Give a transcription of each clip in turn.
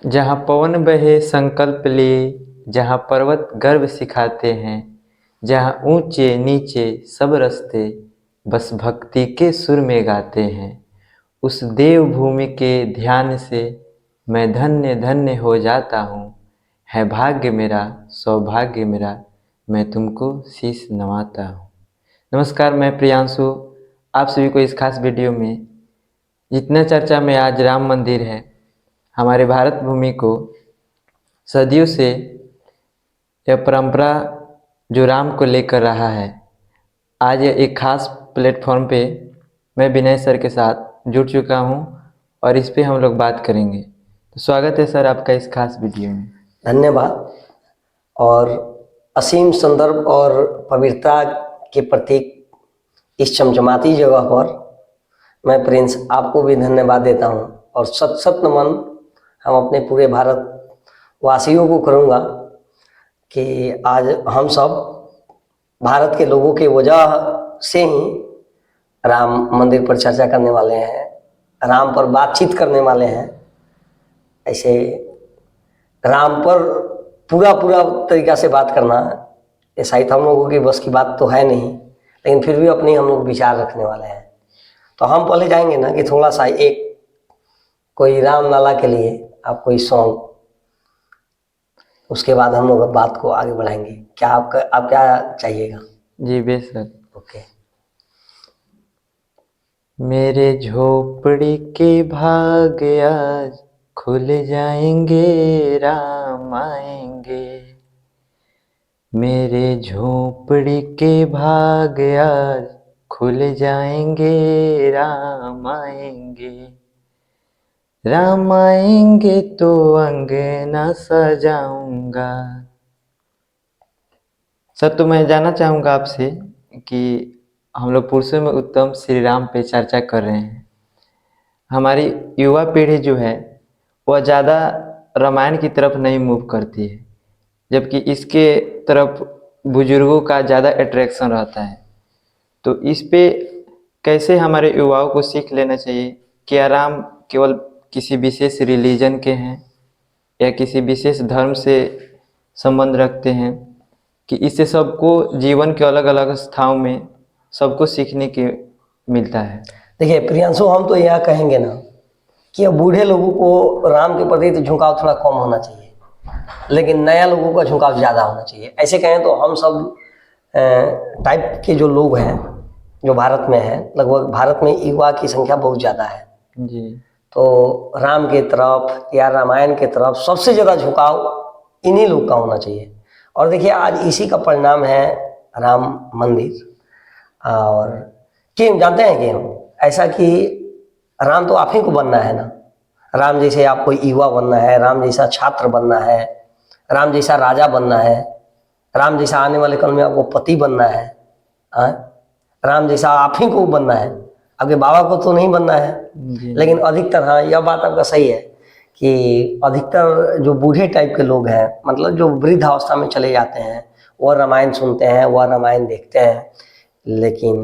जहाँ पवन बहे संकल्प लिए, जहाँ पर्वत गर्व सिखाते हैं, जहाँ ऊंचे नीचे सब रास्ते बस भक्ति के सुर में गाते हैं। उस देव भूमि के ध्यान से मैं धन्य धन्य हो जाता हूँ। है भाग्य मेरा, सौभाग्य मेरा, मैं तुमको शीश नवाता हूँ। नमस्कार, मैं प्रियांशु। आप सभी को इस खास वीडियो में जितना चर्चा में आज राम मंदिर है, हमारे भारत भूमि को सदियों से यह परंपरा जो राम को लेकर रहा है, आज एक खास प्लेटफॉर्म पे मैं विनय सर के साथ जुड़ चुका हूं और इस पे हम लोग बात करेंगे। तो स्वागत है सर आपका इस खास वीडियो में। धन्यवाद। और असीम संदर्भ और पवित्रता के प्रतीक इस चमचमाती जगह पर मैं प्रिंस आपको भी धन्यवाद देता हूं और सत सत नमन हम अपने पूरे भारत वासियों को करूंगा कि आज हम सब भारत के लोगों के वजह से ही राम मंदिर पर चर्चा करने वाले हैं, राम पर बातचीत करने वाले हैं। ऐसे राम पर पूरा तरीका से बात करना ये शायद हम लोगों की बस की बात तो है नहीं, लेकिन फिर भी अपनी हम लोग विचार रखने वाले हैं। तो हम पहले जाएंगे ना कि थोड़ा सा एक कोई राम लाला के लिए आप कोई सॉन्ग, उसके बाद हम लोग बात को आगे बढ़ाएंगे। क्या आप क्या चाहिएगा? जी बेशक। ओके। मेरे झोपड़ी के भाग आज खुल जाएंगे, राम आएंगे। मेरे झोपड़ी के भाग आज खुल जाएंगे, राम आएंगे। राम आएंगे तो अंगना सजाऊंगा। सर, तो मैं जानना चाहूँगा आपसे कि हम लोग पुरुषों में उत्तम श्री राम पे चर्चा कर रहे हैं। हमारी युवा पीढ़ी जो है वह ज़्यादा रामायण की तरफ नहीं मूव करती है, जबकि इसके तरफ बुजुर्गों का ज़्यादा अट्रैक्शन रहता है। तो इस पे कैसे हमारे युवाओं को सीख लेना चाहिए? क्या राम केवल किसी विशेष रिलीजन के हैं या किसी विशेष धर्म से संबंध रखते हैं, कि इससे सबको जीवन के अलग अलग स्थानों में सबको सीखने के मिलता है? देखिए प्रियांशु, हम तो यह कहेंगे ना कि अब बूढ़े लोगों को राम के प्रति तो झुकाव थोड़ा कम होना चाहिए, लेकिन नया लोगों का झुकाव ज़्यादा होना चाहिए। ऐसे कहें तो हम सब टाइप के जो लोग हैं जो भारत में हैं, लगभग भारत में युवा की संख्या बहुत ज़्यादा है जी। तो राम के तरफ या रामायण के तरफ सबसे ज़्यादा झुकाव इन्हीं लोग का होना चाहिए। और देखिए आज इसी का परिणाम है राम मंदिर। और कि जानते हैं कि हम ऐसा कि राम तो आप ही को बनना है ना। राम जैसे आपको युवा बनना है, राम जैसा छात्र बनना है, राम जैसा राजा बनना है, राम जैसा आने वाले कल में आपको पति बनना है, राम जैसा आप ही को बनना है, आपके बाबा को तो नहीं बनना है। लेकिन अधिकतर, हाँ यह बात आपका सही है कि अधिकतर जो बूढ़े टाइप के लोग हैं, मतलब जो वृद्धावस्था में चले जाते हैं, वह रामायण सुनते हैं, वह रामायण देखते हैं, लेकिन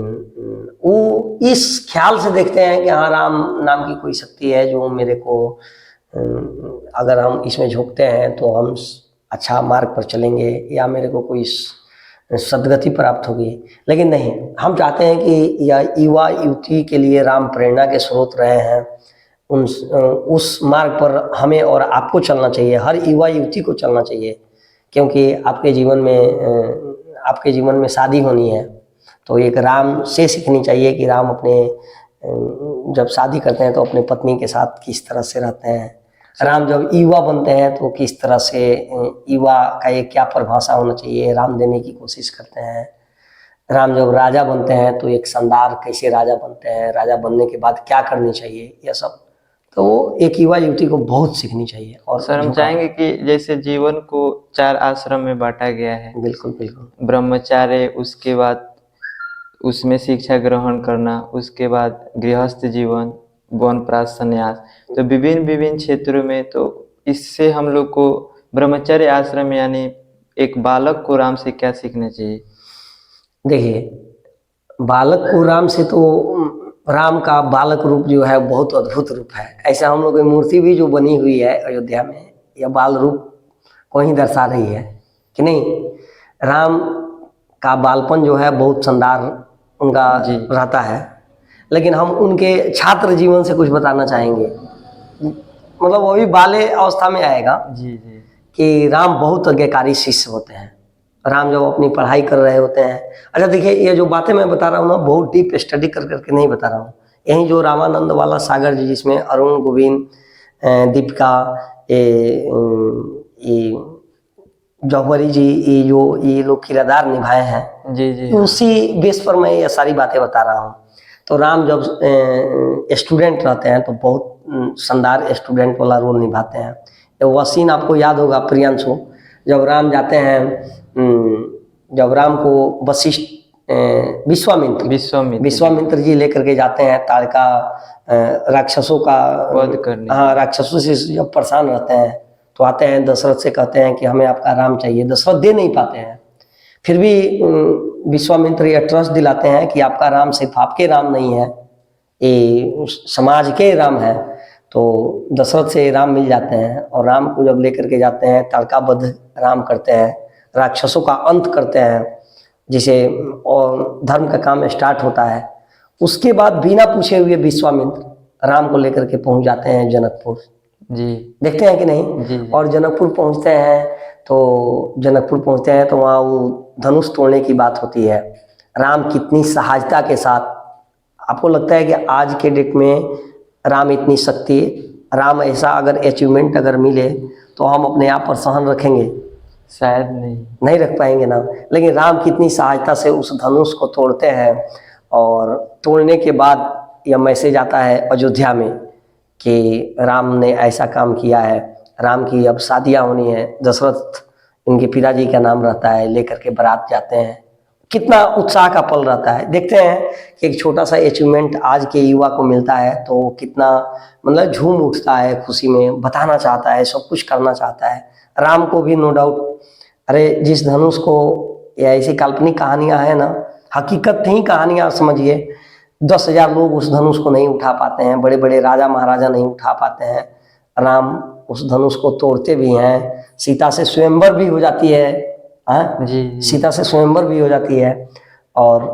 वो इस ख्याल से देखते हैं कि हाँ राम नाम की कोई शक्ति है जो मेरे को, अगर हम इसमें झोंकते हैं तो हम अच्छा मार्ग पर चलेंगे या मेरे को कोई सदगति प्राप्त होगी। लेकिन नहीं, हम चाहते हैं कि यह युवा युवती के लिए राम प्रेरणा के स्रोत रहे हैं। उस मार्ग पर हमें और आपको चलना चाहिए, हर युवा युवती को चलना चाहिए, क्योंकि आपके जीवन में शादी होनी है तो एक राम से सीखनी चाहिए कि राम अपने जब शादी करते हैं तो अपने पत्नी के साथ किस तरह से रहते हैं। राम जब युवा बनते हैं तो किस तरह से युवा का एक क्या परिभाषा होना चाहिए, राम देने की कोशिश करते हैं। राम जब राजा बनते हैं तो एक शानदार कैसे राजा बनते हैं, राजा बनने के बाद क्या करनी चाहिए, यह सब तो एक युवा युवती को बहुत सीखनी चाहिए। और सर, हम चाहेंगे कि जैसे जीवन को 4 आश्रम में बांटा गया है। बिल्कुल बिल्कुल। ब्रह्मचार्य, उसके बाद उसमें शिक्षा ग्रहण करना, उसके बाद गृहस्थ जीवन, वनप्राश संन्यास, तो विभिन्न क्षेत्रों में। तो इससे हम लोग को ब्रह्मचर्य आश्रम यानी एक बालक को राम से क्या सीखना चाहिए? देखिए, बालक को राम से तो राम का बालक रूप जो है बहुत अद्भुत रूप है। ऐसा हम लोग की मूर्ति भी जो बनी हुई है अयोध्या में, या बाल रूप को ही दर्शा रही है कि नहीं। राम का बालपन जो है बहुत शानदार उनका जी। रहता है, लेकिन हम उनके छात्र जीवन से कुछ बताना चाहेंगे। मतलब वो भी बाल्य अवस्था में आएगा जी जी कि राम बहुत आज्ञाकारी शिष्य होते हैं। राम जब अपनी पढ़ाई कर रहे होते हैं, अच्छा देखिए ये जो बातें मैं बता रहा हूँ ना, बहुत डीप स्टडी कर करके नहीं बता रहा हूँ। यही जो रामानंद वाला सागर जी, जिसमें अरुण, गोविंद, दीपिका, ये जौहरी जी, ये लोग किरदार निभाए हैं, जी जी उसी बेस पर मैं ये सारी बातें बता रहा हूँ। तो राम जब स्टूडेंट रहते हैं तो बहुत शानदार स्टूडेंट वाला रोल निभाते हैं। वह सीन आपको याद होगा प्रियांशु, जब राम जाते हैं, जब राम को वशिष्ठ विश्वामित्र विश्वामित्र जी लेकर के जाते हैं ताड़का राक्षसों का वध करने। हाँ, राक्षसों से जब परेशान रहते हैं तो आते हैं दशरथ से कहते हैं कि हमें आपका राम चाहिए। दशरथ दे नहीं पाते हैं, फिर भी विश्वामित्र ये ट्रस्ट दिलाते हैं कि आपका राम सिर्फ आपके राम नहीं है, ये समाज के राम है। तो दशरथ से राम मिल जाते हैं और राम को जब लेकर के जाते हैं ताड़का वध राम करते हैं, राक्षसों का अंत करते हैं, जिसे और धर्म का काम स्टार्ट होता है। उसके बाद बिना पूछे हुए विश्वामित्र राम को लेकर के पहुंच जाते हैं जनकपुर। जी देखते हैं कि नहीं। जी और जनकपुर पहुंचते हैं तो वहाँ वो धनुष तोड़ने की बात होती है। राम कितनी सहजता के साथ, आपको लगता है कि आज के डेट में राम इतनी शक्ति, राम ऐसा अगर अचीवमेंट अगर मिले तो हम अपने आप पर सहन रखेंगे? शायद नहीं रख पाएंगे ना। लेकिन राम कितनी सहायता से उस धनुष को तोड़ते हैं, और तोड़ने के बाद यह मैसेज आता है अयोध्या में कि राम ने ऐसा काम किया है। राम की अब शादियां होनी है, दशरथ इनके पिताजी का नाम रहता है, लेकर के बारात जाते हैं। कितना उत्साह का पल रहता है। देखते हैं कि एक छोटा सा अचीवमेंट आज के युवा को मिलता है तो कितना मतलब झूम उठता है, खुशी में बताना चाहता है, सब कुछ करना चाहता है। राम को भी नो डाउट, अरे जिस धनुष को, या ऐसी काल्पनिक कहानियां हैं ना, हकीकत नहीं कहानियां समझिए, 10,000 लोग उस धनुष को नहीं उठा पाते हैं, बड़े बड़े राजा महाराजा नहीं उठा पाते हैं। राम उस धनुष को तोड़ते भी हैं, सीता से स्वयंवर भी हो जाती है। हाँ जी सीता से स्वयंवर भी हो जाती है, और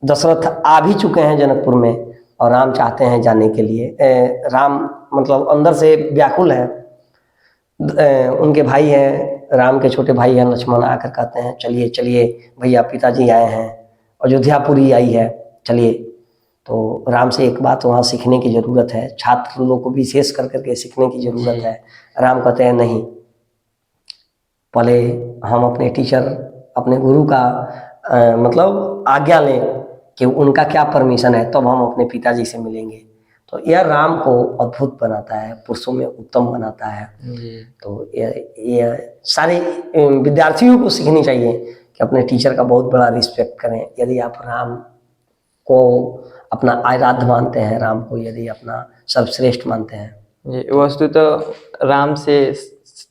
दशरथ आ भी चुके हैं जनकपुर में, और राम चाहते हैं जाने के लिए। राम मतलब अंदर से व्याकुल है। उनके भाई हैं, राम के छोटे भाई हैं लक्ष्मण, आकर कहते हैं चलिए चलिए भैया, पिताजी आए हैं, अयोध्यापुरी आई है, चलिए। तो राम से एक बात वहाँ सीखने की ज़रूरत है, छात्र लोगों को विशेष कर करके सीखने की ज़रूरत है। राम कहते हैं नहीं, पहले हम अपने टीचर, अपने गुरु का मतलब आज्ञा लें कि उनका क्या परमिशन है, तब हम अपने पिताजी से मिलेंगे। तो यह राम को अद्भुत बनाता है, पुरुषों में उत्तम बनाता है। तो यह सारे विद्यार्थियों को सीखनी चाहिए कि अपने टीचर का बहुत बड़ा रिस्पेक्ट करें। यदि आप राम को अपना आराध्य मानते हैं, राम को यदि अपना सर्वश्रेष्ठ मानते हैं, जी, वस्तु तो राम से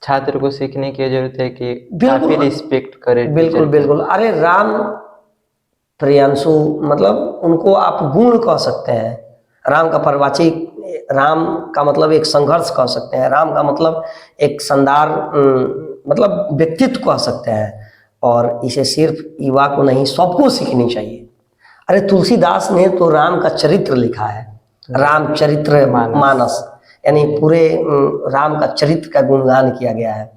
छात्र को सीखने की जरूरत है कि काफी रिस्पेक्ट करे। बिल्कुल बिल्कुल। अरे राम प्रियांशु, मतलब उनको आप गुण कह सकते हैं। राम का परिवाचिक, राम का मतलब एक संघर्ष कह सकते हैं, राम का मतलब एक शानदार मतलब व्यक्तित्व कह सकते हैं। और इसे सिर्फ युवा को नहीं, सबको सीखनी चाहिए। अरे तुलसीदास ने तो राम का चरित्र लिखा है, रामचरित्र मानस, यानी पूरे राम का चरित्र का गुणगान किया गया है।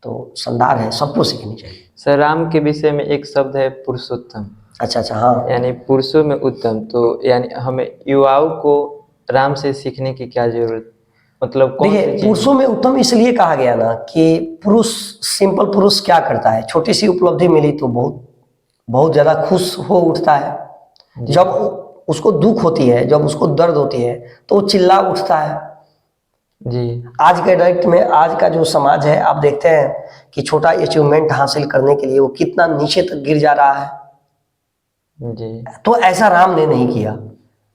तो शानदार है, सबको सीखनी चाहिए। सर, राम के विषय में एक शब्द है पुरुषोत्तम। अच्छा, हाँ, यानी पुरुषों में उत्तम। तो यानी हमें युवाओं को राम से सीखने की क्या जरूरत, मतलब कौन सी देखिए चीज? पुरुषों में उत्तम इसलिए कहा गया ना कि पुरुष, सिंपल पुरुष क्या करता है, छोटी सी उपलब्धि मिली तो बहुत ज्यादा खुश हो उठता है। जब उसको दुख होती है, जब उसको दर्द होती है तो वो चिल्ला उठता है। जी, आज के डेट में, आज का जो समाज है, आप देखते हैं कि छोटा अचीवमेंट हासिल करने के लिए वो कितना नीचे तक गिर जा रहा है। जी, तो ऐसा राम ने नहीं किया।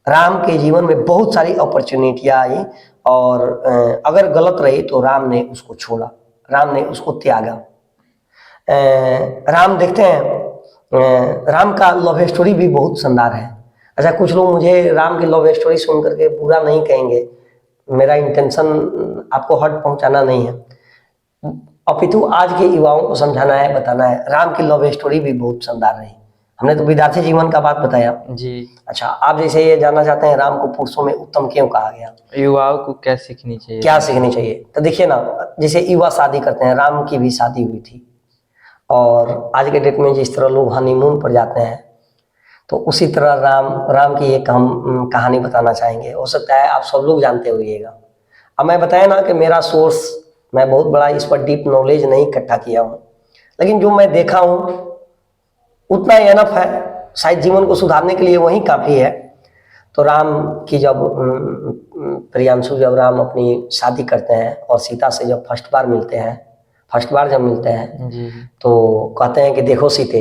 राम के जीवन में बहुत सारी अपॉर्चुनिटियां आई, और अगर गलत रही तो राम ने उसको छोड़ा, राम ने उसको त्यागा। राम देखते हैं, राम का लव स्टोरी भी बहुत शानदार है। अच्छा, कुछ लोग मुझे राम की लव स्टोरी सुन करके बुरा नहीं कहेंगे, मेरा इंटेंशन आपको हर्ट पहुंचाना नहीं है। अपितु आज के युवाओं को समझाना है, बताना है। राम की लव स्टोरी भी बहुत शानदार रही। हमने तो विद्यार्थी जीवन का बात बताया। जी। अच्छा, आप जैसे ये जानना चाहते हैं राम को पुरुषों में उत्तम क्यों कहा गया, युवाओं को क्या सीखनी चाहिए? क्या सीखनी चाहिए? तो देखिए ना, जैसे युवा शादी करते हैं, राम की भी शादी हुई थी, और आज के डेट में जिस तरह लोग हनीमून पर जाते हैं, तो उसी तरह राम की एक हम कहानी बताना चाहेंगे। हो सकता है आप सब लोग जानते होइएगा। अब मैं बताया ना कि मेरा सोर्स, मैं बहुत बड़ा इस पर डीप नॉलेज नहीं इकट्ठा किया हूँ, लेकिन जो मैं देखा हूँ उतना ही एनफ है, शायद जीवन को सुधारने के लिए वही काफ़ी है। तो राम की जब प्रियांशु, जब राम अपनी शादी करते हैं और सीता से जब फर्स्ट बार मिलते हैं, जी। तो कहते हैं कि देखो सीते,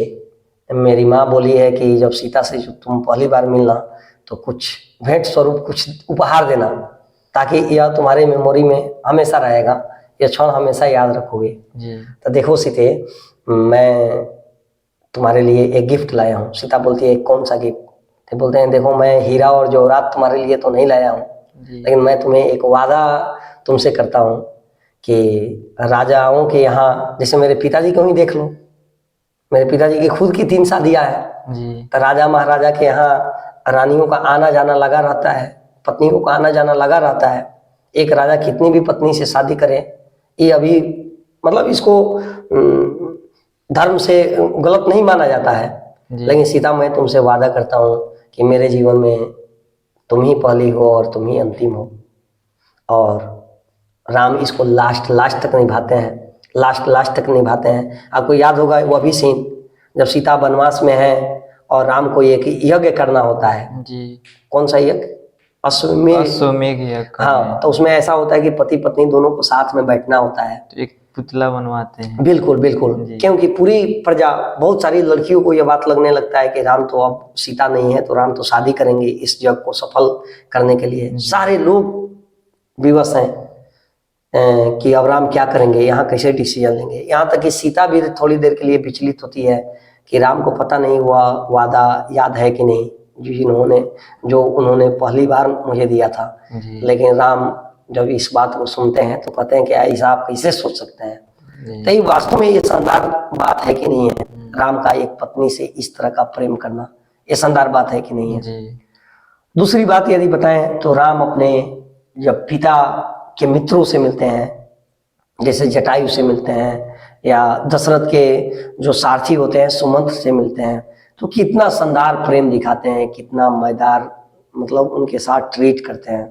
मेरी माँ बोली है कि जब सीता से जब तुम पहली बार मिलना तो कुछ भेंट स्वरूप कुछ उपहार देना, ताकि यह तुम्हारे मेमोरी में हमेशा रहेगा, यह क्षण हमेशा याद रखोगे। जी। तो देखो सीते, मैं तुम्हारे लिए एक गिफ्ट लाया हूँ। सीता बोलती है कौन सा गिफ्ट? तो बोलते हैं देखो, मैं हीरा और जवाहरात तुम्हारे लिए तो नहीं लाया हूँ, लेकिन मैं तुम्हें एक वादा तुमसे करता हूँ कि राजाओं के यहाँ, जैसे मेरे पिताजी को ही देख लो, मेरे पिताजी की खुद की 3 शादियाँ हैं। जी। तो राजा महाराजा के यहाँ रानियों का आना जाना लगा रहता है, पत्नियों का आना जाना लगा रहता है। एक राजा कितनी भी पत्नी से शादी करे, ये अभी मतलब इसको धर्म से गलत नहीं माना जाता है। लेकिन सीता, मैं तुमसे वादा करता हूँ कि मेरे जीवन में तुम ही पहली हो और तुम ही अंतिम हो। और राम इसको लास्ट तक निभाते हैं, लास्ट तक निभाते हैं। आपको याद होगा वो भी सीन, जब सीता वनवास में है और राम को एक यज्ञ करना होता है। जी। कौन सा यज्ञ? अश्वमेध यज्ञ। हाँ, तो उसमें ऐसा होता है कि पति पत्नी दोनों को साथ में बैठना होता है, तो एक पुतला बनवाते हैं। बिल्कुल बिल्कुल, क्योंकि पूरी प्रजा, बहुत सारी लड़कियों को यह बात लगने लगता है कि राम तो अब सीता नहीं है, तो राम तो शादी करेंगे इस यज्ञ को सफल करने के लिए। सारे लोग विवश हैं कि अब राम क्या करेंगे, यहाँ कैसे डिसीजन लेंगे। यहाँ तक कि सीता भी थोड़ी देर के लिए विचलित होती है कि राम को पता नहीं हुआ वादा याद है कि नहीं, जो उन्होंने पहली बार मुझे दिया था। लेकिन राम जब इस बात को सुनते हैं तो कहते हैं कि ऐसा आप कैसे सोच सकते हैं। तो ये वास्तव में ये शानदार बात है कि नहीं है, राम का एक पत्नी से इस तरह का प्रेम करना, ये शानदार बात है कि नहीं है। दूसरी बात यदि बताएं तो राम अपने जब पिता के मित्रों से मिलते हैं, जैसे जटायु से मिलते हैं या दशरथ के जो सारथी होते हैं सुमंत्र से मिलते हैं, तो कितना शानदार प्रेम दिखाते हैं, कितना मजेदार मतलब उनके साथ ट्रीट करते हैं।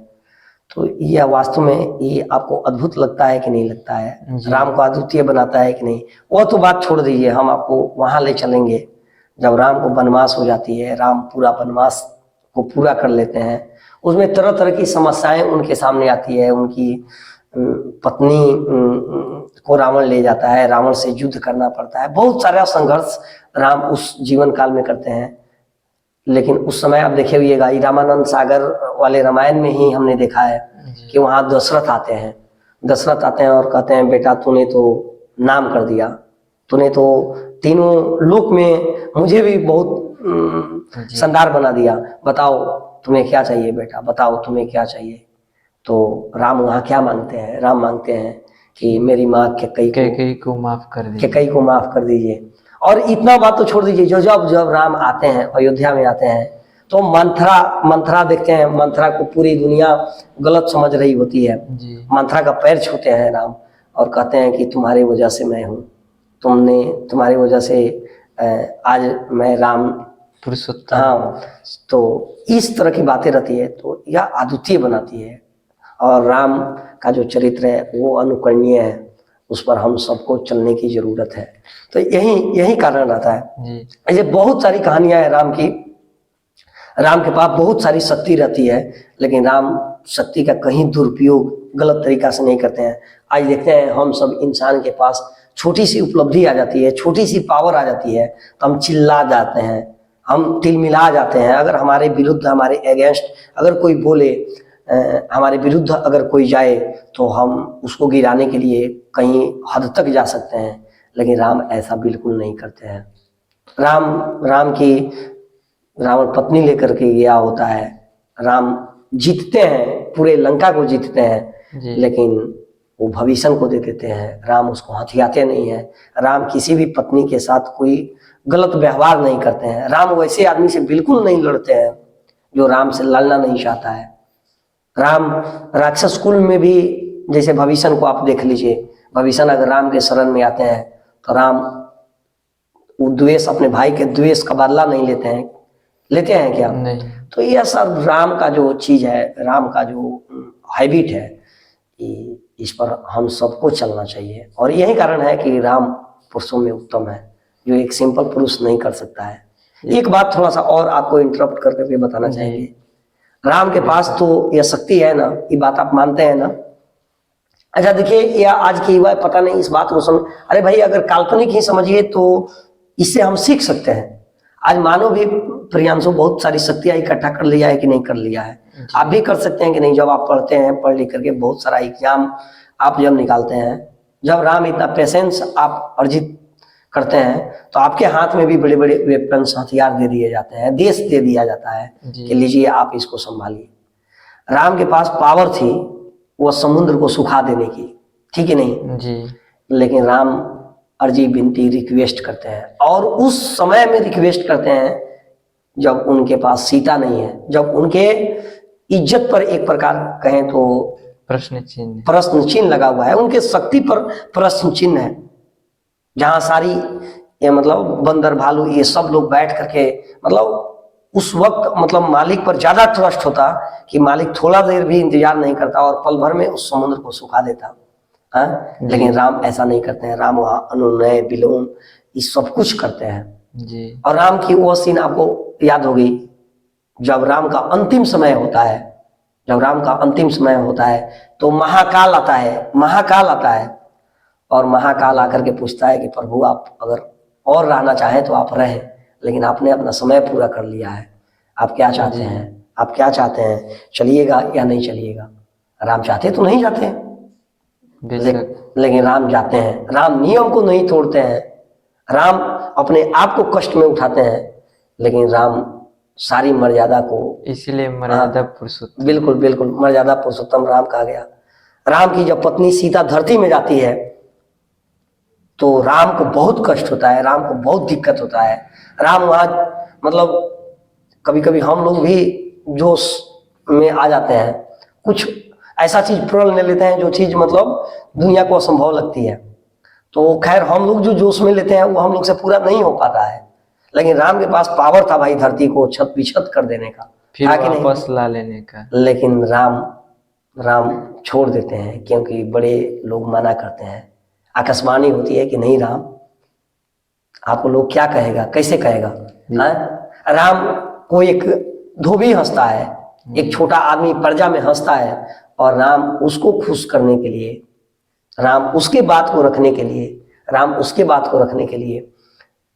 तो यह वास्तव में ये आपको अद्भुत लगता है कि नहीं लगता है, राम को अद्वितीय बनाता है कि नहीं? वो तो बात छोड़ दीजिए, हम आपको वहां ले चलेंगे जब राम को वनवास हो जाती है, राम पूरा वनवास को पूरा कर लेते हैं। उसमें तरह तरह की समस्याएं उनके सामने आती है। उनकी पत्नी को रावण ले जाता है, रावण से युद्ध करना पड़ता है, बहुत सारा संघर्ष राम उस जीवन काल में करते हैं। लेकिन उस समय आप देखे हुएगा, रामानंद सागर वाले रामायण में ही हमने देखा है कि वहां दशरथ आते हैं और कहते हैं बेटा तूने तो नाम कर दिया, तूने तो तीनों लोक में मुझे भी बहुत शानदार बना दिया, बताओ तुम्हें क्या चाहिए बेटा, बताओ तुम्हें क्या चाहिए। तो राम वहाँ क्या मांगते हैं? राम मांगते हैं कि मेरी माँ कैकेयी को माफ कर दीजिए। और इतना बात तो छोड़ दीजिए, जब राम आते हैं, अयोध्या में आते हैं, तो मंथरा देखते हैं। मंथरा को पूरी दुनिया गलत समझ रही होती है। मंथरा का पैर छूते हैं राम और कहते हैं कि तुम्हारी वजह से मैं हूँ, तुम्हारी वजह से आज मैं राम पुरुषोत्तम। हाँ, तो इस तरह की बातें रहती है, तो यह अद्वितीय बनाती है। और राम का जो चरित्र है वो अनुकरणीय है, उस पर हम सबको चलने की जरूरत है। तो यही कारण रहता है। ऐसे बहुत सारी कहानियां हैं राम की। राम के पास बहुत सारी शक्ति रहती है, लेकिन राम शक्ति का कहीं दुरुपयोग गलत तरीका से नहीं करते हैं। आज देखते हैं हम सब इंसान के पास छोटी सी उपलब्धि आ जाती है, छोटी सी पावर आ जाती है, तो हम चिल्ला जाते हैं, हम तिलमिला जाते हैं। अगर हमारे विरुद्ध, हमारे अगेंस्ट अगर कोई बोले, हमारे विरुद्ध अगर कोई जाए, तो हम उसको गिराने के लिए कहीं हद तक जा सकते हैं। लेकिन राम ऐसा बिल्कुल नहीं करते हैं। राम की रावण पत्नी लेकर के गया होता है, राम जीतते हैं, पूरे लंका को जीतते हैं, लेकिन वो भविष्य को दे देते हैं। राम उसको हथियाते नहीं हैं। राम किसी भी पत्नी के साथ कोई गलत व्यवहार नहीं करते हैं। राम वैसे आदमी से बिल्कुल नहीं लड़ते हैं जो राम से लड़ना नहीं चाहता है। राम राक्षस कुल में भी, जैसे भविष्य को आप देख लीजिए, भविष्य अगर राम के शरण में आते हैं तो राम वो द्वेष, अपने भाई के द्वेष का बदला नहीं लेते हैं। लेते हैं क्या? नहीं। तो यह सब राम का जो चीज है, राम का जो हैबिट है, इस पर हम सबको चलना चाहिए। और यही कारण है कि राम पुरुषों में उत्तम है, जो एक सिंपल पुरुष नहीं कर सकता है। एक बात थोड़ा सा और आपको इंटरप्ट कर करके बताना चाहेंगे। राम के पास तो यह शक्ति है ना, ये बात आप मानते हैं ना? अच्छा देखिए, या आज की युवा पता नहीं इस बात को समझ, अरे भाई अगर काल्पनिक ही समझिए तो इससे हम सीख सकते हैं। आज मानो भी प्रियांशु बहुत सारी शक्तियां इकट्ठा कर लिया है कि नहीं कर लिया है? आप भी कर सकते हैं कि नहीं? जब आप पढ़ते हैं, पढ़ लिख करके बहुत सारा एग्जाम आप जब निकालते हैं, जब राम इतना पेशेंस आप अर्जित करते हैं, तो आपके हाथ में भी बड़े बड़े वेपन्स, हथियार दे दिए जाते हैं, देश दे दिया जाता है कि लीजिए आप इसको संभालिए। राम के पास पावर थी वह समुद्र को सुखा देने की, ठीक है नहीं जी। लेकिन राम अर्जी विनती रिक्वेस्ट करते हैं, और उस समय में रिक्वेस्ट करते हैं जब उनके पास सीता नहीं है, जब उनके इज्जत पर एक प्रकार कहें तो प्रश्न चिन्ह लगा हुआ है, उनके शक्ति पर प्रश्न चिन्ह है। जहां सारी ये मतलब बंदर भालू ये सब लोग बैठ करके, मतलब उस वक्त मतलब मालिक पर ज्यादा ट्रस्ट होता कि मालिक थोड़ा देर भी इंतजार नहीं करता और पल भर में उस समुद्र को सुखा देता। लेकिन राम ऐसा नहीं करते हैं। राम वहां अनुनय विलोम ये सब कुछ करते हैं जी। और राम की वो सीन आपको याद होगी, जब राम का अंतिम समय होता है, जब राम का अंतिम समय होता है तो महाकाल आता है, महाकाल आता है और महाकाल आकर के पूछता है कि प्रभु आप अगर और रहना चाहें तो आप रहें, लेकिन आपने अपना समय पूरा कर लिया है, आप क्या चाहते हैं? आप क्या चाहते हैं, चलिएगा या नहीं चलिएगा? राम चाहते तो नहीं जाते, लेकिन राम जाते हैं। राम नियम को नहीं तोड़ते हैं, राम अपने आप को कष्ट में उठाते हैं, लेकिन राम सारी मर्यादा को, इसीलिए मर्यादा पुरुषोत्तम, बिल्कुल बिल्कुल मर्यादा पुरुषोत्तम राम कहा गया। राम की जब पत्नी सीता धरती में जाती है तो राम को बहुत कष्ट होता है, राम को बहुत दिक्कत होता है। राम वहां मतलब कभी कभी हम लोग भी जोश में आ जाते हैं, कुछ ऐसा चीज प्रण ले लेते हैं जो चीज मतलब दुनिया को असंभव लगती है। तो खैर हम लोग जो जोश में लेते हैं वो हम लोग से पूरा नहीं हो पाता है, लेकिन राम के पास पावर था भाई धरती को छत बिछत कर देने का, फिर वापस ला लेने का। लेकिन राम छोड़ देते हैं क्योंकि बड़े लोग मना करते हैं। आकाशवाणी होती है कि नहीं राम, आपको लोग क्या कहेगा, कैसे कहेगा? राम को एक धोबी हंसता है, एक छोटा आदमी प्रजा में हंसता है, और राम उसको खुश करने के लिए, राम उसके बात को रखने के लिए,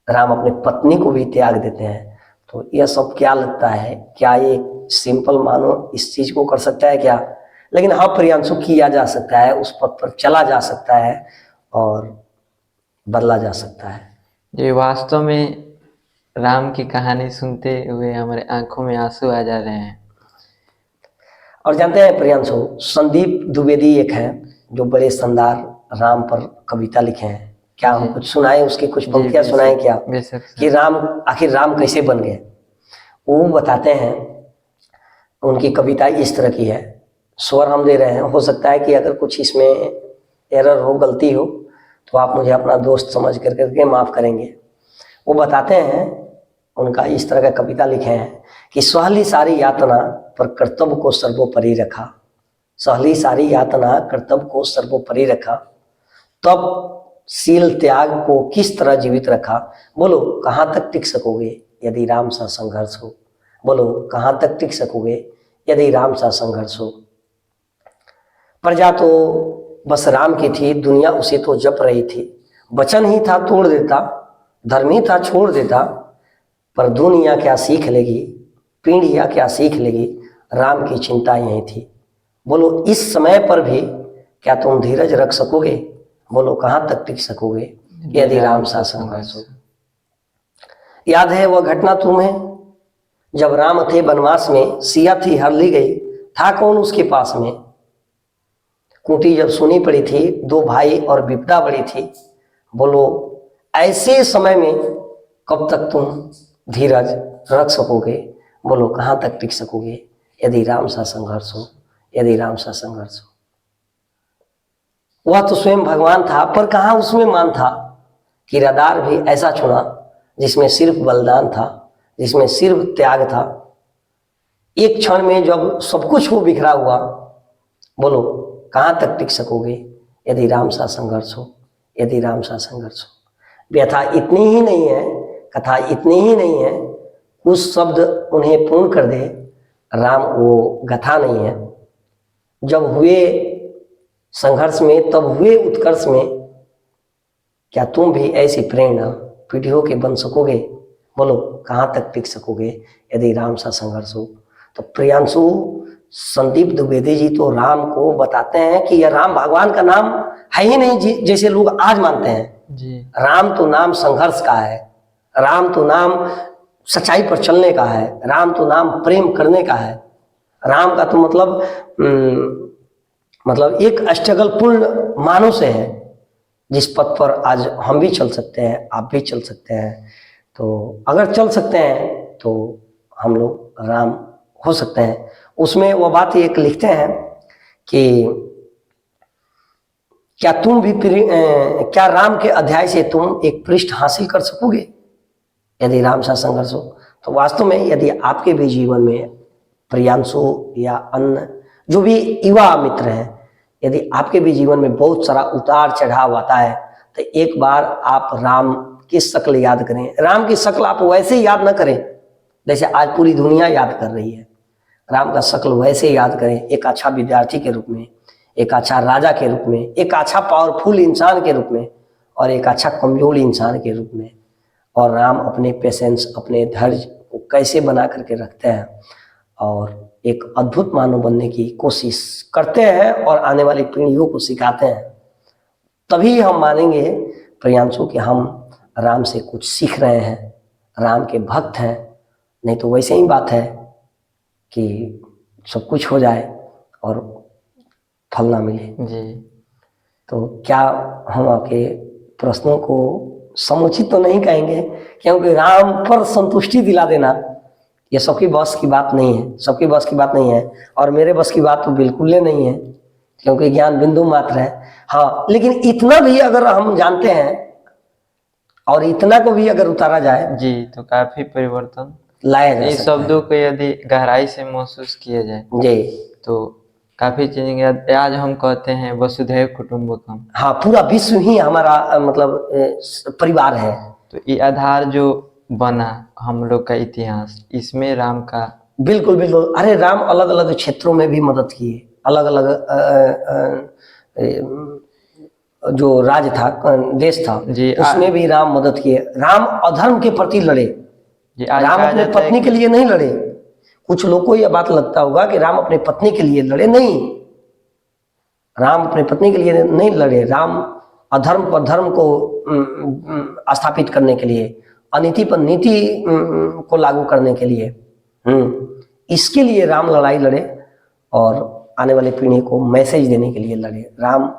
राम अपने पत्नी को भी त्याग देते हैं। तो यह सब क्या लगता है, क्या ये सिंपल मानो इस चीज को कर सकता है क्या? लेकिन हाँ प्रियांशु, किया जा सकता है, उस पथ पर चला जा सकता है और बदला जा सकता है। ये वास्तव में राम की कहानी सुनते हुए हमारे आंखों में आंसू आ जा रहे हैं। और जानते हैं प्रियांशु, संदीप द्विवेदी एक है जो बड़े शानदार राम पर कविता लिखे हैं। क्या हम कुछ सुनाएं, उसकी कुछ पंक्तियां सुनाएं क्या? कि राम आखिर राम कैसे बन गए? वो बताते हैं, उनकी कविता इस तरह की है, स्वर हम दे रहे हैं, हो सकता है कि अगर कुछ इसमें एरर हो, गलती हो, तो आप मुझे अपना दोस्त समझ करके माफ करेंगे। वो बताते हैं, उनका इस तरह का कविता लिखे हैं कि सहली सारी यातना पर कर्तव्य को सर्वोपरि रखा, सहली सारी यातना कर्तव्य को सर्वोपरि रखा, तब शील त्याग को किस तरह जीवित रखा। बोलो कहाँ तक टिक सकोगे यदि राम सा संघर्ष हो, बोलो कहाँ तक टिक सकोगे यदि राम सा संघर्ष हो। प्रजा तो बस राम की थी, दुनिया उसे तो जप रही थी, वचन ही था तोड़ देता, धर्म ही था छोड़ देता, पर दुनिया क्या सीख लेगी, पीढ़ियां क्या सीख लेगी, राम की चिंता यही थी। बोलो इस समय पर भी क्या तुम धीरज रख सकोगे, बोलो कहाँ तक टिक सकोगे यदि राम सा संघर्ष हो। याद है वह घटना तुम्हें जब राम थे वनवास में, सिया थी हर ली गई, था कौन उसके पास में, कुंती जब सुनी पड़ी थी, दो भाई और विपदा बड़ी थी, बोलो ऐसे समय में कब तक तुम धीरज रख सकोगे, बोलो कहाँ तक टिक सकोगे यदि राम सा संघर्ष हो, यदि राम सा संघर्ष हो। वह तो स्वयं भगवान था, पर कहाँ उसमें मान था। किरादार भी ऐसा चुना जिसमें सिर्फ बलिदान था, जिसमें सिर्फ त्याग था। एक क्षण में जब सब कुछ हो बिखरा हुआ, बोलो कहाँ तक टिक सकोगे यदि राम सा संघर्ष हो, यदि राम सा संघर्ष हो। व्यथा इतनी ही नहीं है, कथा इतनी ही नहीं है, कुछ शब्द उन्हें पूर्ण कर दे, राम वो गथा नहीं है। जब हुए संघर्ष में तब हुए उत्कर्ष में, क्या तुम भी ऐसी प्रेरणा पीढ़ियों के बन सकोगे, बोलो कहाँ तक टिक सकोगे यदि राम सा संघर्ष हो। तो प्रियांशु, संदीप द्विवेदी जी तो राम को बताते हैं कि यह राम भगवान का नाम है ही नहीं जैसे लोग आज मानते हैं जी। राम तो नाम संघर्ष का है, राम तो नाम सच्चाई पर चलने का है, राम तो नाम प्रेम करने का है। राम का तो मतलब एक स्ट्रगल पूर्ण मानुष है, जिस पथ पर आज हम भी चल सकते हैं, आप भी चल सकते हैं। तो अगर चल सकते हैं तो हम लोग राम हो सकते हैं। उसमें वो बात एक लिखते हैं कि क्या तुम भी क्या राम के अध्याय से तुम एक पृष्ठ हासिल कर सकोगे यदि राम सा संघर्ष हो। तो वास्तव में यदि आपके भी जीवन में प्रियांशु या अन्य जो भी युवा मित्र हैं, यदि आपके भी जीवन में बहुत सारा उतार चढ़ाव आता है, तो एक बार आप राम की शक्ल याद करें। राम की शक्ल आप वैसे याद न करें जैसे आज पूरी दुनिया याद कर रही है। राम का शक्ल वैसे याद करें, एक अच्छा विद्यार्थी के रूप में, एक अच्छा राजा के रूप में, एक अच्छा पावरफुल इंसान के रूप में, और एक अच्छा कमजोर इंसान के रूप में। और राम अपने पेशेंस, अपने धैर्य को कैसे बना करके रखते हैं और एक अद्भुत मानव बनने की कोशिश करते हैं और आने वाली पीढ़ियों को सिखाते हैं। तभी हम मानेंगे प्रियांशु कि हम राम से कुछ सीख रहे हैं, राम के भक्त हैं। नहीं तो वैसे ही बात है कि सब कुछ हो जाए और फल ना मिले। जी। तो क्या हम आपके प्रश्नों को समुचित तो नहीं कहेंगे, क्योंकि राम पर संतुष्टि दिला देना ये सबकी बस की बात नहीं है, सबकी बस की बात नहीं है। और मेरे बस की बात तो बिल्कुल ही नहीं है, क्योंकि ज्ञान बिंदु मात्र है। हाँ, लेकिन इतना भी अगर हम जानते हैं और इतना को भी अगर उतारा जाए जी, तो काफी परिवर्तन लाया जा इन सकता है। शब्दों को यदि गहराई से महसूस किया जाए जी, तो काफी चीजें। आज हम कहते हैं वसुधैव कुटुंबकम, हाँ, पूरा विश्व ही हमारा मतलब परिवार है। तो ये आधार जो बना हम लोग का इतिहास, इसमें राम का बिल्कुल बिल्कुल। अरे राम अलग अलग क्षेत्रों में भी मदद किए, अलग अलग जो राज्य था, देश था, जी, उसमें भी राम मदद किए। राम अधर्म के प्रति लड़े, जी। आज राम कहा अपने जाता है पत्नी के लिए नहीं लड़े। कुछ लोगों को यह बात लगता होगा कि राम अपने पत्नी के लिए लड़े, नहीं, राम अपने पत्नी के लिए नहीं लड़े। राम अधर्म पर धर्म को स्थापित करने के लिए, अनीति पर नीति को लागू करने के लिए, इसके लिए राम लड़ाई लड़े और आने वाली पीढ़ी को मैसेज देने के लिए लड़े। राम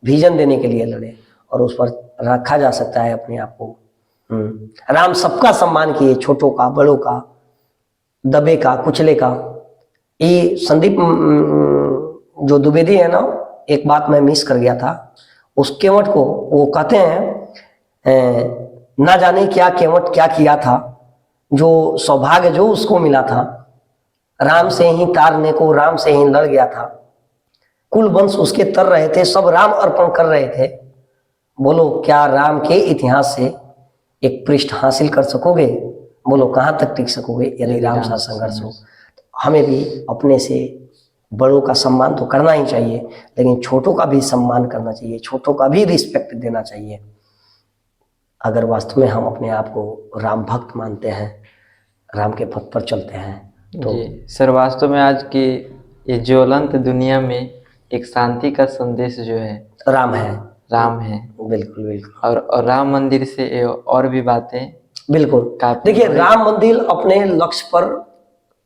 विजन देने के लिए लड़े और उस पर रखा जा सकता है अपने आप को। राम सबका सम्मान किए, छोटों का, बड़ों का, दबे का, कुचले का। ये संदीप जो द्विवेदी है ना, एक बात मैं मिस कर गया था, उस केवट को वो कहते हैं ना जाने क्या केवट क्या किया था, जो सौभाग्य जो उसको मिला था, राम से ही तारने को राम से ही लड़ गया था। कुल वंश उसके तर रहे थे, सब राम अर्पण कर रहे थे। बोलो क्या राम के इतिहास से एक पृष्ठ हासिल कर सकोगे, बोलो कहाँ तक टिक सकोगे यदि राम सा संघर्ष हो। हमें भी अपने से बड़ों का सम्मान तो करना ही चाहिए, लेकिन छोटों का भी सम्मान करना चाहिए, छोटों का भी रिस्पेक्ट देना चाहिए। अगर वास्तव में हम अपने आप को राम भक्त मानते हैं, राम के पथ पर चलते हैं तो जी सर, वास्तव में आज की ये ज्वलंत दुनिया में एक शांति का संदेश जो है राम है, राम है। बिल्कुल बिल्कुल। और राम मंदिर से और भी बातें बिल्कुल। काफी देखिए, राम मंदिर अपने लक्ष्य पर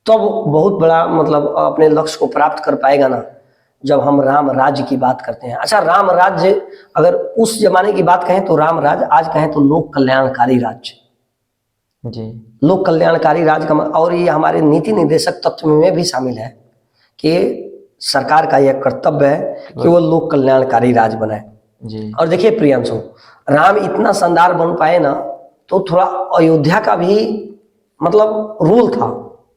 तब बहुत बड़ा मतलब अपने लक्ष्य को प्राप्त कर पाएगा ना, जब हम राम राज्य की बात करते हैं। अच्छा, राम राज्य अगर उस जमाने की बात कहें तो राम राज्य, आज कहें तो लोक कल्याणकारी राज्य। जी लोक कल्याणकारी राज्य का और ये हमारे नीति निर्देशक तत्व में भी शामिल है कि सरकार का यह कर्तव्य है कि वो लोक कल्याणकारी राज्य बनाए। जी और देखिए प्रियांशु, राम इतना शानदार बन पाए ना, तो थोड़ा अयोध्या का भी मतलब रोल था,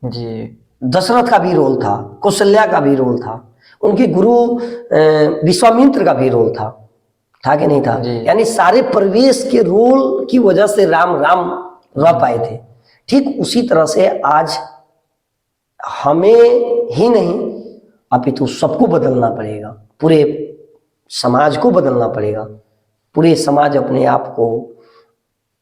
जी दशरथ का भी रोल था, कौशल्या का भी रोल था, उनके गुरु विश्वामित्र का भी रोल था कि नहीं था? जी। यानी सारे परिवेश के रोल की वजह से राम राम रह पाए थे। ठीक उसी तरह से आज हमें ही नहीं अपितु सबको बदलना पड़ेगा, पूरे समाज को बदलना पड़ेगा। पूरे समाज अपने आप को,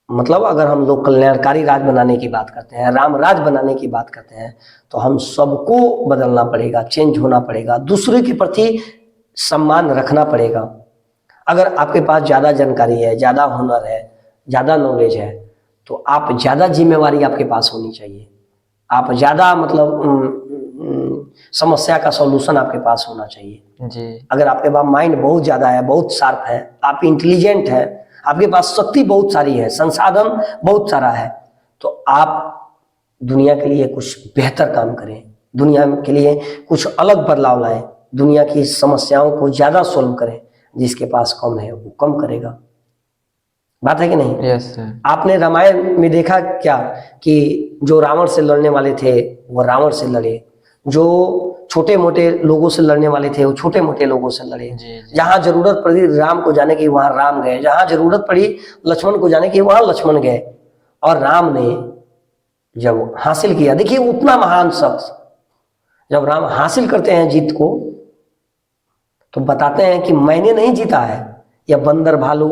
मतलब अगर हम लोग कल्याणकारी राज बनाने की बात करते हैं, राम राज बनाने की बात करते हैं, तो हम सबको बदलना पड़ेगा, चेंज होना पड़ेगा, दूसरे के प्रति सम्मान रखना पड़ेगा। अगर आपके पास ज़्यादा जानकारी है, ज़्यादा हुनर है, ज़्यादा नॉलेज है, तो आप ज़्यादा जिम्मेवारी आपके पास होनी चाहिए। आप ज़्यादा मतलब समस्या का सॉल्यूशन आपके पास होना चाहिए। जी अगर आपके पास माइंड बहुत ज़्यादा है, बहुत शार्प है, आप इंटेलिजेंट है, आपके पास शक्ति बहुत सारी है, संसाधन बहुत सारा है, तो आप दुनिया के लिए कुछ बेहतर काम करें, दुनिया के लिए कुछ अलग बदलाव लाएं, दुनिया की समस्याओं को ज़्यादा सोल्व करें। जिसके पास कम है वो कम करेगा। बात है कि नहीं? Yes sir. आपने रामायण में देखा क्या कि जो रावण से लड़ने वाले थे वो रावण से लड़े, जो छोटे मोटे लोगों से लड़ने वाले थे वो छोटे मोटे लोगों से लड़े। जी जहां जरूरत पड़ी राम को जाने की वहां राम गए, जहां जरूरत पड़ी लक्ष्मण को जाने की वहां लक्ष्मण गए। और राम ने जब हासिल किया, देखिए उतना महान शख्स जब राम हासिल करते हैं जीत को, तो बताते हैं कि मैंने नहीं जीता है, या बंदर भालू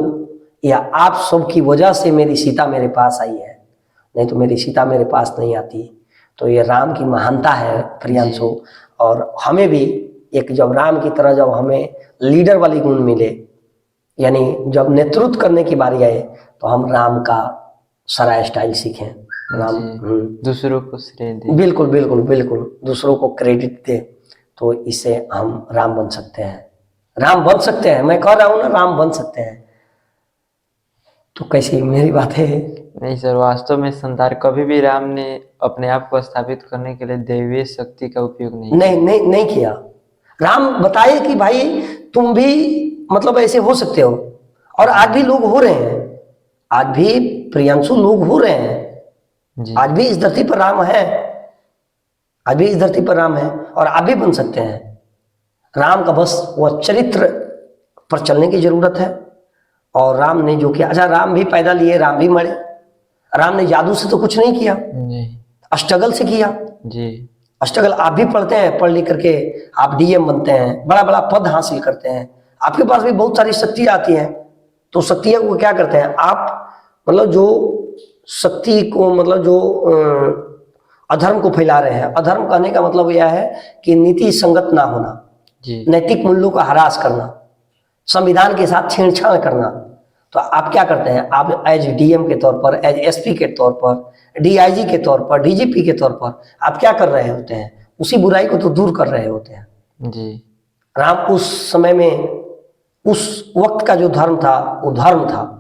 या आप सब की वजह से मेरी सीता मेरे पास आई है, नहीं तो मेरी सीता मेरे पास नहीं आती। तो ये राम की महानता है प्रियांशु। और हमें भी एक जब राम की तरह जब हमें लीडर वाली गुण मिले, यानी जब नेतृत्व करने की बारी आए, तो हम राम का सारा स्टाइल सीखें। राम दूसरों को श्रेय दे। बिल्कुल बिल्कुल बिल्कुल, दूसरों को क्रेडिट दे, तो इससे हम राम बन सकते हैं। राम बन सकते हैं, मैं कह रहा हूं ना, राम बन सकते हैं। तो कैसी मेरी बात है? नहीं सर, वास्तव में संसार कभी भी राम ने अपने आप को स्थापित करने के लिए दैवीय शक्ति का उपयोग नहीं किया। राम बताए कि भाई तुम भी मतलब ऐसे हो सकते हो, और आज भी लोग हो रहे हैं, आज भी प्रियांशु लोग हो रहे हैं जी। आज भी इस धरती पर राम है, आज भी इस धरती पर राम है, और आप भी बन सकते हैं। राम का बस वह चरित्र पर चलने की जरूरत है। और राम ने जो किया, अच्छा राम भी पैदा लिए, राम भी मरे। राम ने जादू से तो कुछ नहीं किया, स्ट्रगल से किया जी। स्ट्रगल आप भी पढ़ते हैं, पढ़ लिख करके आप डीएम बनते हैं, बड़ा बड़ा पद हासिल करते हैं, आपके पास भी बहुत सारी शक्ति आती है। तो शक्तियां को क्या करते हैं आप, मतलब जो शक्ति को, मतलब जो अधर्म को फैला रहे हैं, अधर्म कहने का मतलब यह है कि नीति संगत ना होना, नैतिक मूल्यों का ह्रास करना, संविधान के साथ छेड़छाड़ करना। तो आप क्या करते हैं, आप एज डीएम के तौर पर, एज एसपी के तौर पर, डीआईजी के तौर पर, डीजीपी के तौर पर आप क्या कर रहे होते हैं, उसी बुराई को तो दूर कर रहे होते हैं जी। राम उस समय में, उस वक्त का जो धर्म था वो धर्म था।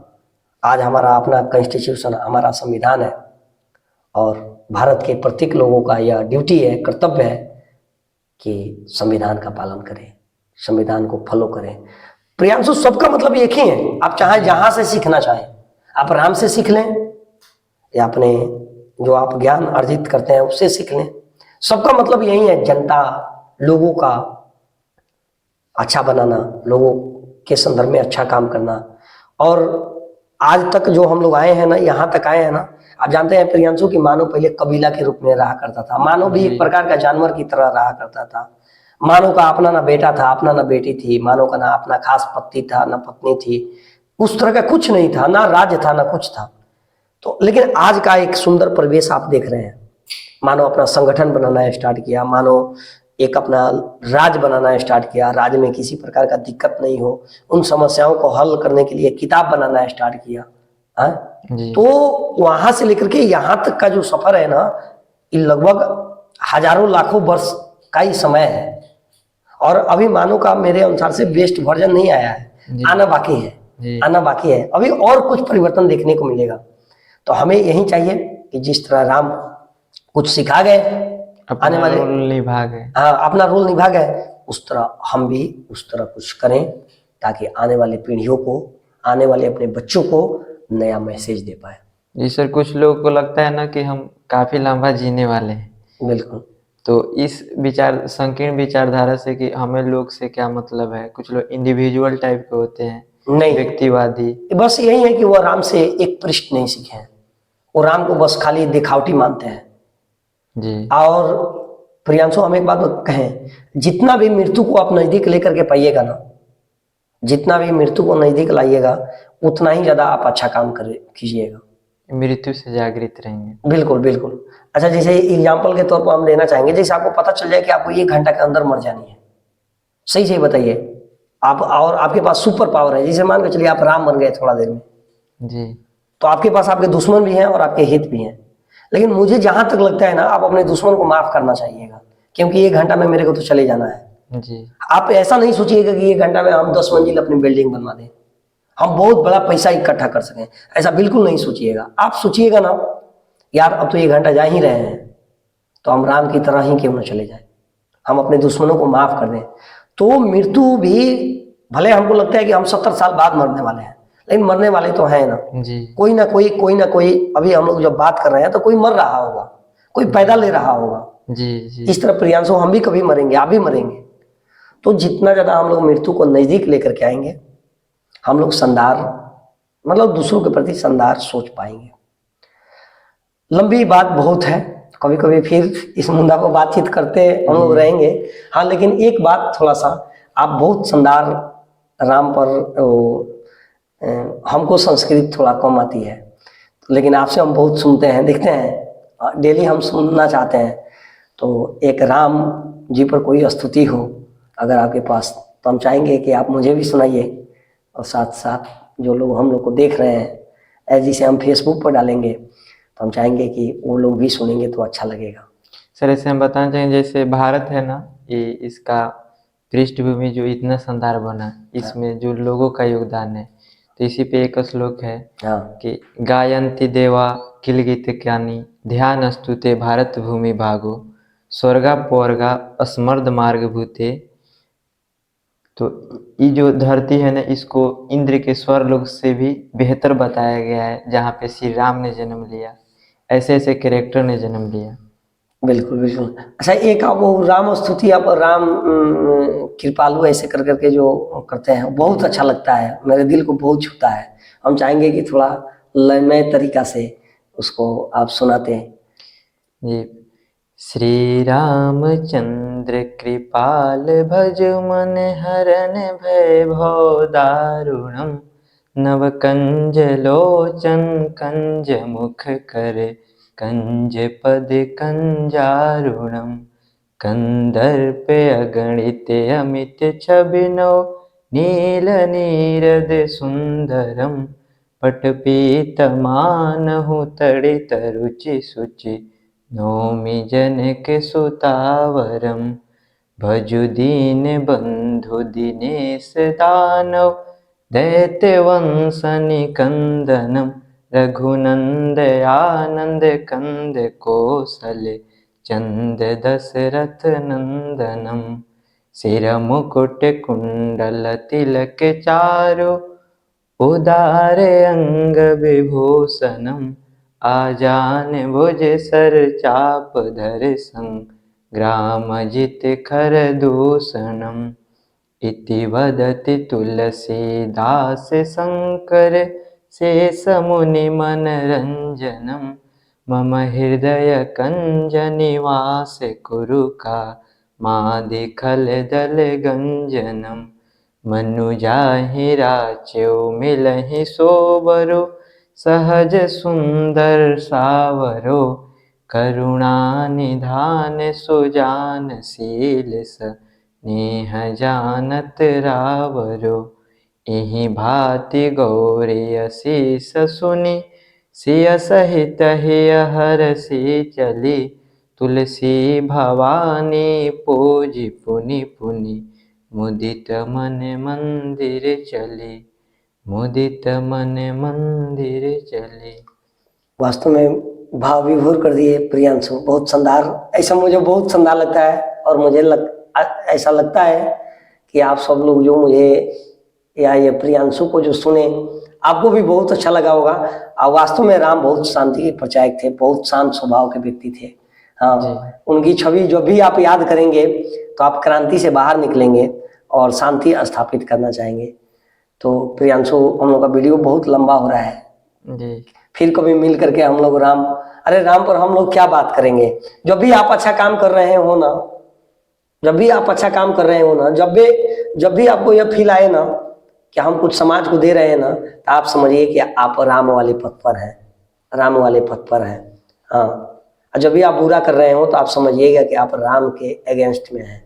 आज हमारा अपना कॉन्स्टिट्यूशन, हमारा संविधान है, और भारत के प्रत्येक लोगों का यह ड्यूटी है, कर्तव्य है कि संविधान का पालन करें, संविधान को फॉलो करें। प्रियांशु, सबका मतलब एक ही है, आप चाहे जहां से सीखना चाहें, आप राम से सीख लें या अपने जो आप ज्ञान अर्जित करते हैं उससे सीख लें। सबका मतलब यही है, जनता, लोगों का अच्छा बनाना, लोगों के संदर्भ में अच्छा काम करना। और आज तक जो हम लोग आए हैं ना, यहाँ तक आए हैं ना, आप जानते हैं प्रियांशु कि मानव पहले कबीला के रूप में रहा करता था। मानव भी एक प्रकार का जानवर की तरह रहा करता था। मानव का अपना ना बेटा था, अपना ना बेटी थी, मानव का ना अपना खास पति था, ना पत्नी थी, उस तरह का कुछ नहीं था, ना राज्य था, ना कुछ था। तो लेकिन आज का एक सुंदर परिवेश आप देख रहे हैं, मानव अपना संगठन बनाना स्टार्ट किया, मानव एक अपना राज्य बनाना स्टार्ट किया, राज्य में किसी प्रकार का दिक्कत नहीं हो, उन समस्याओं को हल करने के लिए किताब बनाना स्टार्ट किया। तो वहां से लेकर के यहाँ तक का जो सफर है ना, ये लगभग हजारों लाखों वर्ष का ही समय है। और अभी मानो का मेरे अनुसार से बेस्ट वर्जन नहीं आया है, जी। आना बाकी है, जी। आना बाकी है, अभी और कुछ परिवर्तन देखने को मिलेगा। तो हमें यही चाहिए कि जिस तरह राम कुछ सिखा गए आने अपना वाले, रोल निभा गए। हाँ अपना रोल निभा गए, उस तरह हम भी उस तरह कुछ करें ताकि आने वाली पीढ़ियों को, आने वाले अपने बच्चों को नया मैसेज दे पाए। जी सर, कुछ लोगों को लगता है ना कि हम काफ़ी लंबा जीने वाले हैं, बिल्कुल तो इस संकीर्ण विचारधारा से कि हमें लोग से क्या मतलब है, कुछ लोग इंडिविजुअल टाइप के होते हैं, नहीं, व्यक्तिवादी। बस यही है कि वो राम से एक पृष्ठ नहीं सीखे हैं, वो राम को बस खाली दिखावटी मानते हैं। जी। और प्रियांशु हम एक बात कहें, जितना भी मृत्यु को आप नजदीक लेकर के पाइएगा ना, जितना भी मृत्यु को नजदीक लाइएगा, उतना ही ज्यादा आप अच्छा काम कर कीजिएगा। मृत्यु से जागृत रहेंगे। बिल्कुल बिल्कुल। अच्छा, जैसे एग्जाम्पल के तौर पर हम लेना चाहेंगे, जैसे आपको पता चल जाए कि आपको 1 घंटा के अंदर मर जानी है, सही सही बताइए आप, और आपके पास सुपर पावर है, जैसे मान के चलिए आप राम बन गए थोड़ा देर में, जी। तो आपके पास आपके दुश्मन भी हैं और आपके हित भी हैं। लेकिन मुझे जहां तक लगता है ना, आप अपने दुश्मन को माफ करना चाहिएगा, क्योंकि 1 घंटा में मेरे को तो चले जाना है। जी। आप ऐसा नहीं सोचिएगा कि 1 घंटा में हम 10 मंजिल अपनी बिल्डिंग बनवा दें, हम बहुत बड़ा पैसा इकट्ठा कर सकें, ऐसा बिल्कुल नहीं सोचिएगा। आप सोचिएगा ना, यार अब तो 1 घंटा जा ही रहे हैं, तो हम राम की तरह ही क्यों न चले जाए, हम अपने दुश्मनों को माफ कर दें। तो मृत्यु भी, भले हमको लगता है कि हम 70 साल बाद मरने वाले हैं, लेकिन मरने वाले तो हैं ना, जी। कोई ना कोई। अभी हम लोग जब बात कर रहे हैं तो कोई मर रहा होगा, कोई पैदा ले रहा होगा। जी। जी। इस तरह प्रियांशु हम भी कभी मरेंगे, आप भी मरेंगे। तो जितना ज्यादा हम लोग मृत्यु को नजदीक लेकर के आएंगे, हम लोग संदार, मतलब दूसरों के प्रति संदार सोच पाएंगे। लंबी बात बहुत है, कभी कभी फिर इस मुद्दा को बातचीत करते हम लोग रहेंगे। हाँ, लेकिन एक बात थोड़ा सा, आप बहुत शानदार राम पर हमको संस्कृत थोड़ा कम आती है, लेकिन आपसे हम बहुत सुनते हैं, देखते हैं, डेली हम सुनना चाहते हैं। तो एक राम जी पर कोई स्तुति हो अगर आपके पास, तो हम चाहेंगे कि आप मुझे भी सुनाइए, और साथ साथ जो लोग हम लोग को देख रहे हैं, जिसे हम फेसबुक पर डालेंगे, तो हम चाहेंगे कि वो लोग भी सुनेंगे तो अच्छा लगेगा। सर, ऐसे हम बताना चाहेंगे, जैसे भारत है ना, ये इसका पृष्ठभूमि जो इतना शानदार बना, इसमें जो लोगों का योगदान है, तो इसी पे एक श्लोक है हाँ कि गायन्ति देवा किल गीतज्ञानी ध्यानस्तु ते भारत भूमि भागो स्वर्गा पौर्गा अस्मर्द मार्ग भूते। तो ये जो धरती है ना, इसको इंद्र के स्वर्लोक से भी बेहतर बताया गया है, जहाँ पे श्री राम ने जन्म लिया, ऐसे ऐसे कैरेक्टर ने जन्म लिया। बिल्कुल बिल्कुल। अच्छा, एक आप वो राम स्तुति, आप राम कृपालु ऐसे कर करके जो करते हैं, बहुत अच्छा लगता है, मेरे दिल को बहुत छूता है। हम चाहेंगे कि थोड़ा लयमय तरीका से उसको आप सुनाते हैं। जी। श्री रामचंद्र कृपाल भज मन हरन भय भव दारुणम नव कंज लोचन कंज मुख कर कंज पद कंजारुणम कंदर्प अगणित अमित छबिनो नील नीरद सुंदरम पटपीतमानहु तड़ित रुचि सुचि नौमि जनक सुतावरम भजु दीन बंधु दिनेश दानव दैत्य वंश निकंदनम रघुनंद आनंद कंद कौशल चंद दशरथ नंदनम सिर मुकुट कुंडल तिलक चारु उदार अंग विभूषणम आजान भुज सर चाप धर संग्राम जित खर दूषणम इति वदति तुलसीदास शंकर शेष मुनि मनरंजनम मम हृदय कंज निवास कुरु का मादि खल दल गंजनम मनुजाहि राच्यो मिलहि सोबरो सहज सुंदर सावरो करुणा निधान सुजान शील स्नेह जानत रावरो इहि भांति गौरी असीस सुनि सिय सहित हिय हरषि चली तुलसी भवानी पूजी पुनि पुनि, मुदित मन मंदिर चले, मुदित मन मंदिर चले। वास्तव में भाव विभोर कर दिए प्रियांशु, बहुत शानदार। ऐसा मुझे बहुत शानदार लगता है और मुझे ऐसा लगता है कि आप सब लोग जो मुझे या ये प्रियांशु को जो सुने, आपको भी बहुत अच्छा लगा होगा। और वास्तव में राम बहुत शांति के प्रचारक थे, बहुत शांत स्वभाव के व्यक्ति थे। हाँ, उनकी छवि जब भी आप याद करेंगे तो आप क्रांति से बाहर निकलेंगे और शांति स्थापित करना चाहेंगे। तो प्रियांशु, हम लोग का वीडियो बहुत लंबा हो रहा है जी। फिर कभी मिल करके हम लोग राम पर हम लोग क्या बात करेंगे। जब भी आप अच्छा काम कर रहे हो ना, जब भी आप अच्छा काम कर रहे हो ना, जब भी आपको यह फील आए ना कि हम कुछ समाज को दे रहे हैं ना, तो आप समझिए कि आप राम वाले पथ पर हैं, राम वाले पथ पर हैं। हाँ, और जब भी आप बुरा कर रहे हो तो आप समझिएगा कि आप राम के अगेंस्ट में हैं।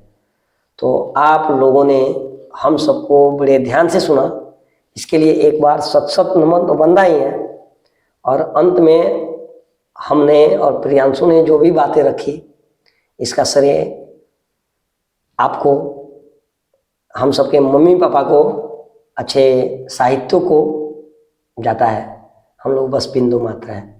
तो आप लोगों ने हम सबको बड़े ध्यान से सुना, इसके लिए एक बार सत सत नमन तो बंदा ही है। और अंत में हमने और प्रियांशु ने जो भी बातें रखी, इसका श्रेय आपको, हम सबके मम्मी पापा को, अच्छे साहित्यों को जाता है। हम लोग बस बिंदु मात्र हैं।